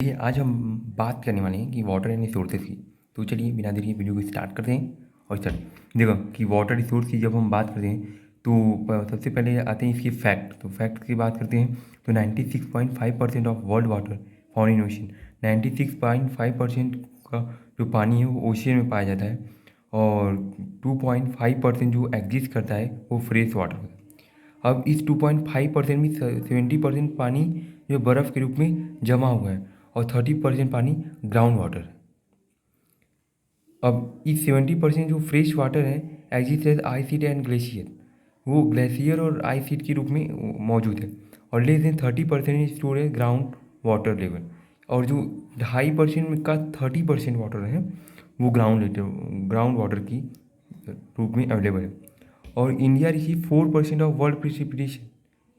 ये आज हम बात करने वाले हैं कि वाटर एंड रिसोर्सेज की। तो चलिए बिना देरी के वीडियो को स्टार्ट करते हैं। और चल देखो कि वाटर रिसोर्स की जब हम बात करते हैं तो सबसे पहले आते हैं इसके फैक्ट। तो फैक्ट की बात करते हैं तो 96.5% of world water found in ocean. 96.5% का जो पानी है वो ओशियन में पाया जाता है और 2.5% जो एग्जिस्ट करता है वो फ्रेश वाटर है। अब इस 2.5% में 70% पानी जो बर्फ़ के रूप में जमा हुआ है और 30% पानी ग्राउंड वाटर है। अब इस 70% जो फ्रेश वाटर है exist as ice and glacier, वो ग्लेशियर और आइस के रूप में मौजूद है। और लेस देन 30% स्टोर है ग्राउंड वाटर लेवल। और जो 2.5% का 30% वाटर है वो ग्राउंड वाटर की रूप में अवेलेबल है। और India receive 4% of world precipitation.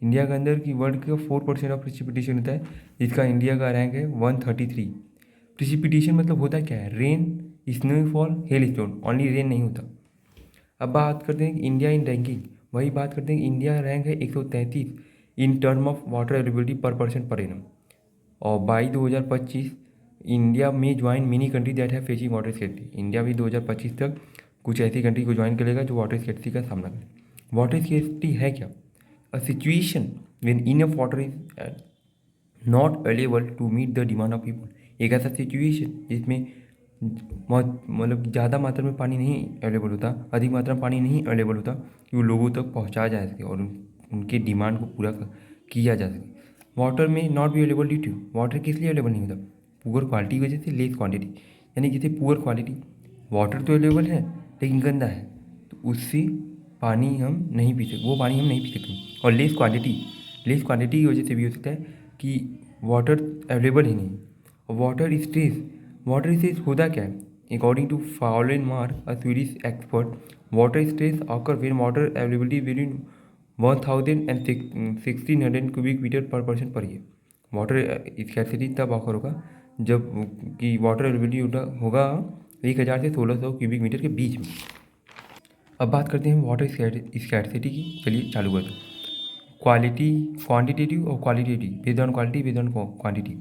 India के अंदर की वर्ल्ड का 4% ऑफ प्रिसिपिटेशन होता है, जिसका इंडिया का रैंक है 133। प्रिसिपिटेशन मतलब होता क्या है? Rain, snowfall, hello stone. Only rain नहीं होता। अब बात करते हैं इंडिया इन रैंकिंग। वही बात करते हैं इंडिया रैंक है 133 in term of water availability पर पर्सन पर एनम। और बाई 2025 इंडिया में ज्वाइन मिनी कंट्री दैट है फेसिंग वाटर स्कैर्सिटी। इंडिया भी 2025 तक कुछ ऐसी कंट्री को ज्वाइन करेगा जो वाटर स्कैर्सिटी का सामना करे। वाटर स्कैर्सिटी है क्या? A situation when enough water is not available to meet the demand of people. एक ऐसा सिचुएशन जिसमें मतलब ज़्यादा मात्रा में पानी नहीं अवेलेबल होता, अधिक मात्रा में पानी नहीं अवेलेबल होता कि वो लोगों तक पहुंचाया जा सके और उनके डिमांड को पूरा किया जा सके। Water may not be available due to, water किस लिए अवेलेबल नहीं होता? पुअर क्वालिटी की वजह से, लेस क्वांटिटी। यानी जैसे पुअर क्वालिटी, वाटर तो अवेलेबल है लेकिन गंदा है, तो उससे पानी हम नहीं पी सकते, वो पानी हम नहीं पी सकते। और लेस क्वांटिटी, लेस क्वांटिटी की वजह से भी हो सकता है कि वाटर अवेलेबल ही नहीं। और वाटर स्ट्रेस, वाटर स्ट्रेस होता क्या है? According to Falkenmark, a Swedish expert, water stress occur when water availability between 1000 and 1600 cubic metre per person per year. Water scarcity तब ऑकर होगा जब कि वाटर अवेलेबिलिटी होगा 1000 से 1600 क्यूबिक मीटर के बीच में। अब बात करते हैं वाटर स्कैर्सिटी की। चलिए चालू करते हैं। क्वालिटी, क्वांटिटेटिव और qualitative, based on quality, based on quantity.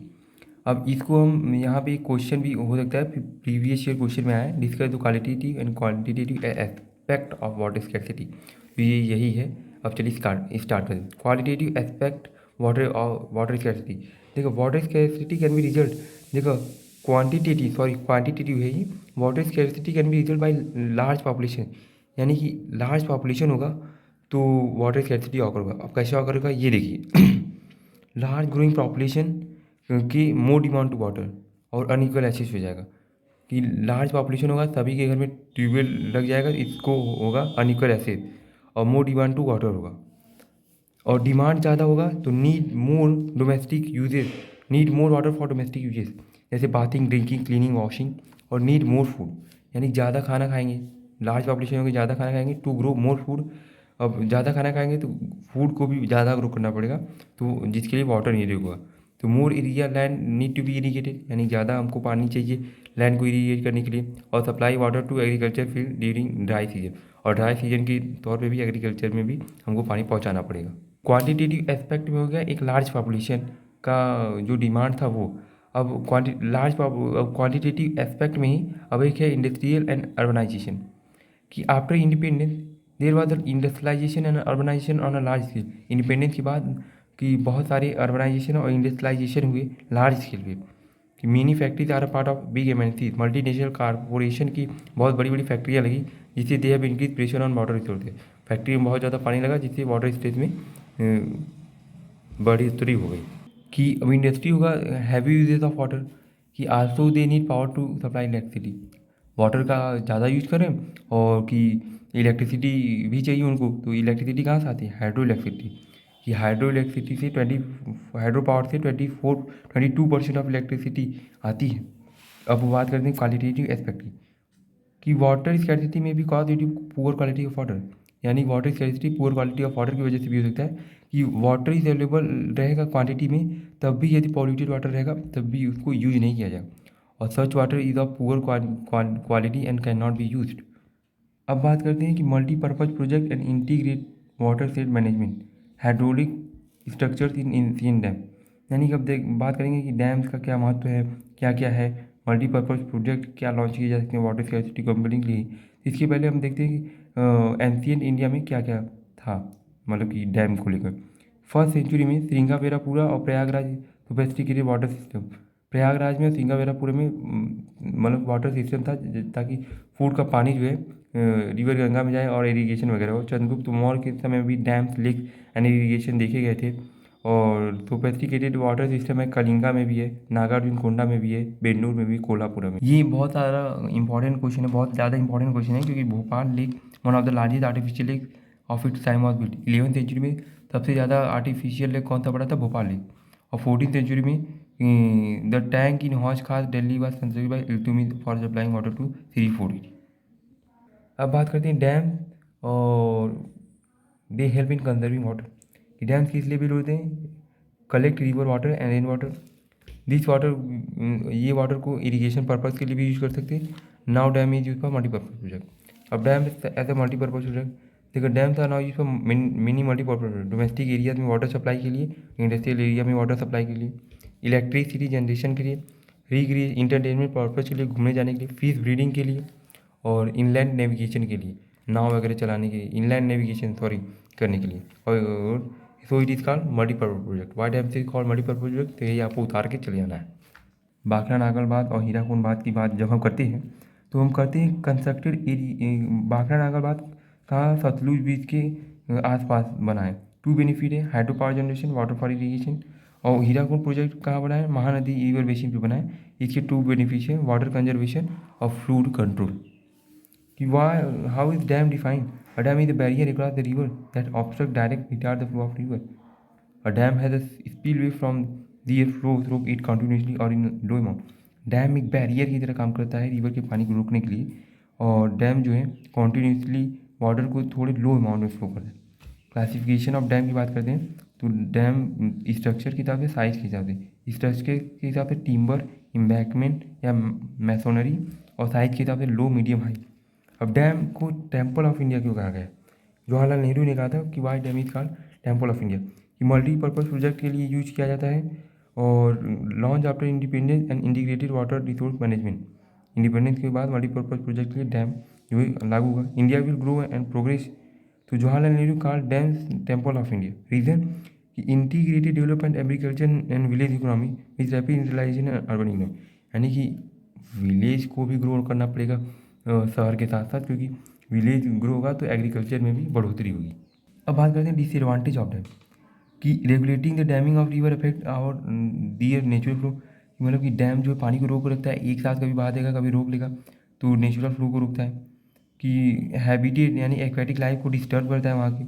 अब इसको हम यहाँ पे क्वेश्चन भी हो सकता है, प्रीवियस ईयर क्वेश्चन में आया है, discuss the qualitative and quantitative aspect of water scarcity. तो ये यही है। अब चलिए स्टार्ट करें। Qualitative aspect water scarcity. देखो water scarcity can be result, देखो क्वांटिटेटिव है ये। Water scarcity can be result by large population, यानी कि लार्ज पॉपुलेशन होगा तो वाटर स्कैर्सिटी ऑकर होगा। अब कैसे ऑकर होगा ये देखिए। लार्ज ग्रोइंग पॉपुलेशन की मोर डिमांड टू वाटर और अनइक्वल एक्सेस हो जाएगा। कि लार्ज पॉपुलेशन होगा, सभी के घर में ट्यूबवेल लग जाएगा, इसको होगा अनइक्वल एक्सेस और मोर डिमांड टू वाटर होगा। और डिमांड ज़्यादा होगा तो need more domestic uses, need more water for domestic uses, जैसे बाथिंग, ड्रिंकिंग, क्लीनिंग, वॉशिंग। और नीड मोर फूड, यानी ज़्यादा खाना खाएंगे, लार्ज पॉपुलेशन होगी, ज़्यादा खाना खाएंगे टू ग्रो मोर फूड। अब ज़्यादा खाना खाएंगे तो फूड को भी ज़्यादा ग्रो करना पड़ेगा, तो जिसके लिए वाटर नीड होगा। तो more area land need to be irrigated, यानी ज़्यादा हमको पानी चाहिए लैंड को इरीगेट करने के लिए। और supply water to agriculture field during dry season, और ड्राई सीजन के तौर पे भी एग्रीकल्चर में भी हमको पानी पहुंचाना पड़ेगा। क्वांटिटेटिव एस्पेक्ट में हो गया एक लार्ज पॉपुलेशन का जो डिमांड था वो। अब क्वांटिटेटिव एस्पेक्ट में ही अब एक है इंडस्ट्रियल एंड अर्बनाइजेशन। कि after independence there was industrialisation and urbanisation on a large scale. Independence के बाद कि बहुत सारे अर्बनाइजेशन और इंडस्ट्रियलाइजेशन हुए लार्ज स्केल पे। कि mini factories are a part of big MNC, multinational corporation की बहुत बड़ी बड़ी फैक्ट्रियाँ लगी, जिससे they have increase pressure on water resources. Factory में बहुत ज़्यादा पानी लगा जिससे वाटर स्टेज में बढ़ोतरी हो गई। कि अब इंडस्ट्री होगा हैवी यूजेस ऑफ वाटर, कि also they need power to supply electricity. Water का ज़्यादा यूज करें और कि इलेक्ट्रिसिटी भी चाहिए उनको, तो इलेक्ट्रिसिटी कहाँ से आती है? Hydro electricity. कि हाइड्रो इलेक्ट्रिसिटी से 22% ऑफ इलेक्ट्रिसिटी आती है। अब बात करते हैं क्वालिटेटिव एस्पेक्ट की। कि वाटर स्कैर्सिटी में भी cause due to poor quality of water, यानी water scarcity poor quality of water की वजह से भी हो सकता है। कि वाटर इज अवेलेबल रहेगा क्वांटिटी में, तब भी यदि पॉल्यूटेड वाटर रहेगा तब भी उसको यूज नहीं किया जाएगा। और सच water is of poor quality and can not be used. अब बात करते हैं कि multipurpose project and integrate water set management, hydraulic structures in Asian dam. यानी कि अब बात करेंगे कि डैम्स का क्या महत्व है, क्या क्या है, मल्टीपर्पज़ प्रोजेक्ट क्या लॉन्च किए जा सकते हैं वाटर स्कैर्सिटी कम्पेटिंग के लिए। इसके पहले हम देखते हैं कि एंशियंट इंडिया में क्या क्या था, मतलब कि डैम को लेकर। फर्स्ट सेंचुरी में श्रृंगाबेरापुरा और Prayagraj sophisticated water system. Prayagraj में और श्रृंगाबेरापुरा में मतलब वाटर सिस्टम था ताकि फूड का पानी जो है रिवर गंगा में जाए और इरीगेशन वगैरह हो। चंद्रगुप्त मौर्य के समय भी डैम्स, लेक एंड इरीगेशन देखे गए थे। और सोफिस्टिकेटेड वाटर सिस्टम है कलिंगा में भी है, नागार्जुनकोंडा में भी है, बेंगलुरु में भी, कोल्हापुर में। ये बहुत सारा इंपॉर्टेंट क्वेश्चन है, बहुत ज़्यादा इंपॉर्टेंट क्वेश्चन है, क्योंकि Bhopal lake one of the largest artificial lake of its time was built. 11वीं सेंचुरी में सबसे ज़्यादा आर्टिफिशियल लेक कौन सा बड़ा था? भोपाल लेक। और 14वीं सेंचुरी में the tank in Hauz Khas Delhi was constructed by Iltutmish for supplying water to 340। अब बात करते हैं डैम और they help in conserving water. Dams किस लिए बिल्ड होते हैं? Collect river water and rain water. This water, ये वाटर को इरिगेशन पर्पज़ के लिए भी यूज कर सकते हैं। Now dam is use for multipurpose project. अब dam as a multipurpose project, देखो dams are now use for mini multipurpose project. Domestic areas में वाटर सप्लाई के लिए, इंडस्ट्रियल एरिया में वाटर सप्लाई के लिए, इलेक्ट्रिसिटी जनरेशन के लिए, रिक्रिए इंटरटेनमेंट पर्पज़ के लिए, घूमने जाने के लिए, फिश ब्रीडिंग के लिए, और इनलैंड नेविगेशन के लिए, नाव वगैरह चलाने के लिए, इनलैंड नेविगेशन सॉरी करने के लिए। और so it is called multipurpose project. Why dam से कॉल्ड मल्टीपर्पज़ प्रोजेक्ट? तो यही आपको उतार के चले जाना है। भाखड़ा नागल बांध और हीराकुंड बांध की बात जब हम करते हैं तो हम करते हैं कंस्ट्रक्टेड भाखड़ा नागल बांध कहाँ? सतलुज ब्रिज के आसपास बना है। टू बेनिफिट है, hydro power generation, water for irrigation. और हीराकुंड प्रोजेक्ट कहाँ बना है? महानदी रिवर बेसिन पे बना है। इसके टू बेनिफिट है, वाटर कंजर्वेशन और फ्लूड कंट्रोल। कि why, how is dam defined? A dam is a barrier across the river that obstruct direct retard the flow of river. A dam has a spillway from the flow through it continuously or in low amount. Dam एक barrier की तरह काम करता है river के पानी को रोकने के लिए, और डैम जो है कॉन्टीन्यूसली वाटर को थोड़े लो अमाउंट में फ्लो करता है। क्लासिफिकेशन ऑफ डैम की बात करते हैं तो डैम स्ट्रक्चर के हिसाब से, साइज के हिसाब से, स्ट्रक्चर के हिसाब से टिम्बर, इम्बैकमेंट या मैसोनरी, और साइज के हिसाब से लो, मीडियम, हाई। अब डैम को टेम्पल ऑफ इंडिया क्यों कहा गया? जवाहरलाल नेहरू ने कहा था कि why dam is called temple of India, कि मल्टीपर्पज़ प्रोजेक्ट के लिए यूज किया जाता है। और launch after independence and integrated water resource management. Independence के बाद मल्टीपर्पज़ प्रोजेक्ट के लिए डैम जो है लागू हुआ। India will grow and progress, तो Jawaharlal Nehru called dams temple of India. Reason कि integrated development, agriculture and village economy with rapid industrialisation and urban economy. यानी कि विलेज को भी ग्रो करना पड़ेगा शहर के साथ साथ, क्योंकि विलेज ग्रो होगा तो एग्रीकल्चर में भी बढ़ोतरी होगी। अब बात करते हैं डिसएडवांटेज ऑफ डैम, कि regulating the damming of river affect our their natural flow. मतलब कि डैम जो है पानी को रोक रखता है, एक साथ कभी बहा देगा कभी रोक लेगा, तो नेचुरल फ्लो को रोकता है। कि हैबिटेट यानी एक्वेटिक लाइफ को डिस्टर्ब करता है वहाँ की।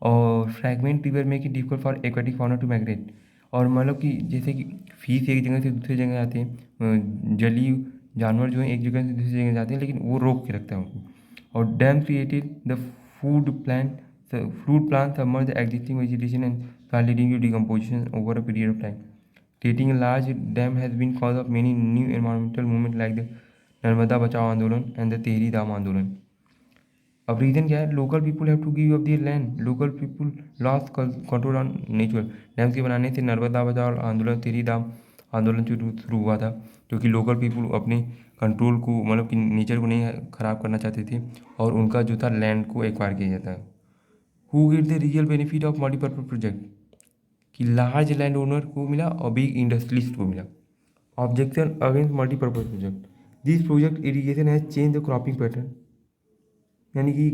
और फ्रैगमेंट रिवर में कि difficult for aquatic fauna to migrate. और मतलब कि जैसे कि फिश एक जगह से दूसरी जगह आते हैं, जलीय जानवर जो है एक जगह से दूसरी जगह जाते हैं, लेकिन वो रोक के रखता है उनको। और dam created the food plant fruit plants submerge the existing vegetation and start leading to decomposition over a period of time. Creating a large dam has been cause of many new environmental movements like the Narmada Bachao Andolan and the Tehri Dam Andolan. अब reason क्या है? Local people have to give up their land, local people lost control on nature. Dams के बनाने से नर्मदा बचाओ आंदोलन, तेरी दाम आंदोलन शुरू हुआ था, क्योंकि लोकल पीपुल अपने कंट्रोल को, मतलब कि नेचर को नहीं ख़राब करना चाहते थे, और उनका जो था लैंड को एक्वायर किया जाता है। Who get the real benefit of multipurpose project? कि लार्ज लैंड ओनर को मिला और बिग इंडस्ट्रियलिस्ट को मिला। Objection against multipurpose project, this project irrigation has change the cropping pattern. यानी कि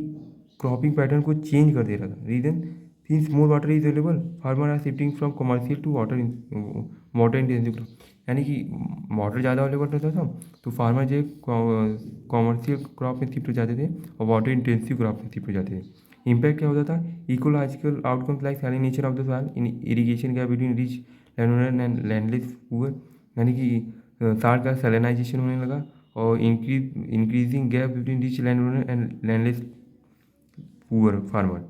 क्रॉपिंग पैटर्न को चेंज कर दे रहा था। Reason since more water is available, farmer are shifting from commercial to water intensive crop. यानी कि वाटर ज़्यादा अवेलेबल रहता था तो फार्मर जो कॉमर्शियल क्रॉप में शिफ्ट हो जाते थे और वाटर इंटेंसिव क्रॉप में शिफ्ट हो जाते थे। इम्पैक्ट क्या होता था? Ecological outcomes like salination of the soil, in irrigation gap between rich land and landless poor. यानी कि सॉइल का सैलिनाइजेशन होने लगा, और increasing gap between rich land owner and landless poor farmer.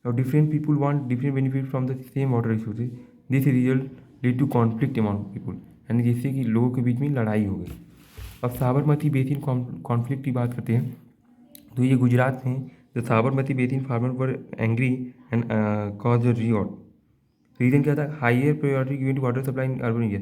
और different people want different benefit from the same water resources, this result lead to conflict among people. यानी जिससे कि लोगों के बीच में लड़ाई हो गई। अब साबरमती बेसिन कॉन्फ्लिक्ट की बात करते हैं तो ये गुजरात में the Sabarmati basin farmer were angry and cause a revolt. Reason क्या था, higher priority given to water supply in urban area,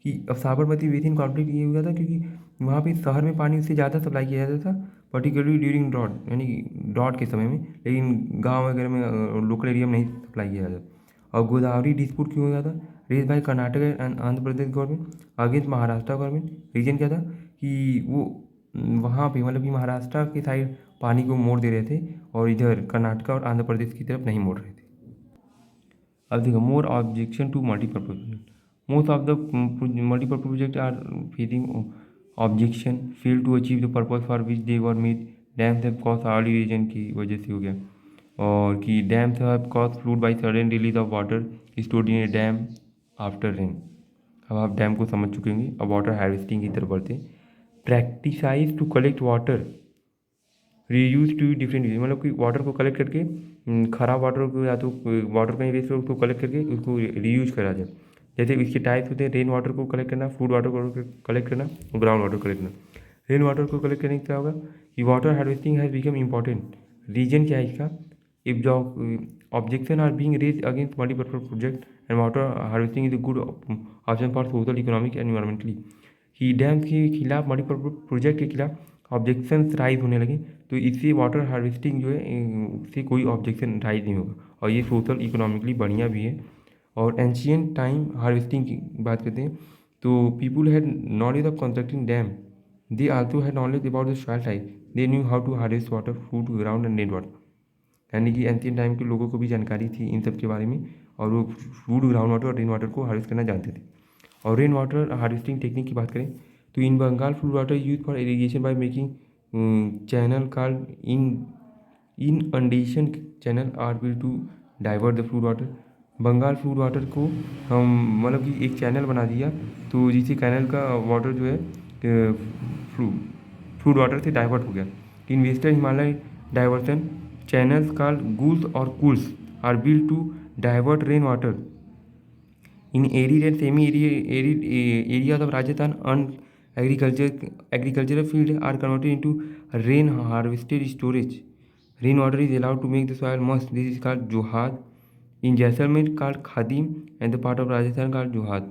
कि अब साबरमती बेसिन कॉन्फ्लिक्ट ये हुआ था क्योंकि वहाँ पे शहर में पानी उससे ज़्यादा सप्लाई किया जाता था, पर्टिकुलरली ड्यूरिंग ड्रॉट, यानी ड्रॉट के समय में, लेकिन गाँव वगैरह में लोकल एरिया में नहीं सप्लाई किया जाता। और गोदावरी डिस्प्यूट क्यों हुआ था, raise by Karnataka and Andhra Pradesh government against Maharashtra government. Reason क्या था कि वो वहाँ पे मतलब कि महाराष्ट्र के साइड पानी को मोड़ दे रहे थे और इधर कर्नाटक और आंध्र प्रदेश की तरफ नहीं मोड़ रहे थे। अब देखो, more objection to multipurpose project, most of the multipurpose project are facing objection, fail to achieve the purpose for which they were made, dams have cause early reason की वजह से हो गया, और कि dams have cause flood by sudden release of water stored in a dam after rain. अब आप dam को समझ चुके होंगे, अब वाटर हार्वेस्टिंग की तरफ बढ़ते। Practices to collect water reuse to different, मतलब कि वाटर को कलेक्ट करके खराब वाटर को या तो वाटर कहीं वेस्ट हो उसको कलेक्ट करके उसको रीयूज करा जाए। जैसे इसके टाइप्स होते हैं, रेन वाटर को कलेक्ट करना, फूड वाटर को कलेक्ट करना, ग्राउंड वाटर कलेक्ट करना। रेन वाटर को कलेक्ट करने से क्या होगा कि water harvesting has become important. Reason क्या है इसका, इफ जो objection are being raise against multipurpose project and water harvesting is a good option for social economic and environmentally, कि डैम के खिलाफ मल्टीपर्पज प्रोजेक्ट के खिलाफ ऑब्जेक्शंस राइज होने लगे, तो इससे वाटर हार्वेस्टिंग जो है इससे कोई ऑब्जेक्शन राइज नहीं होगा और ये सोशल इकोनॉमिकली बढ़िया भी है। और एंशियंट टाइम हार्वेस्टिंग की बात करते हैं तो people had knowledge of constructing dam, they also had knowledge about the soil type, they knew how to harvest water flow to ground and rain water. यानी कि एंशियंट टाइम के लोगों को भी जानकारी थी इन सब के बारे में और वो फ्लूड ग्राउंड वाटर और रेन वाटर को हार्वेस्ट करना जानते थे। और रेन वाटर हार्वेस्टिंग टेक्निक की बात करें तो in Bengal flood water use for irrigation by making channel called inundation channel are will to divert the flood water. Bengal flood water को हम मतलब कि एक चैनल बना दिया तो जिससे कैनल का वाटर जो है फ्लूड वाटर से डाइवर्ट हो गया। In western Himalaya diversion channels called gulls or cools are built to divert rainwater in arid and semi-arid areas of Rajasthan. Agricultural fields are converted into rain harvested storage. Rainwater is allowed to make the soil moist. This is called johad. In Jaisalmer called khadim and the part of Rajasthan called johad.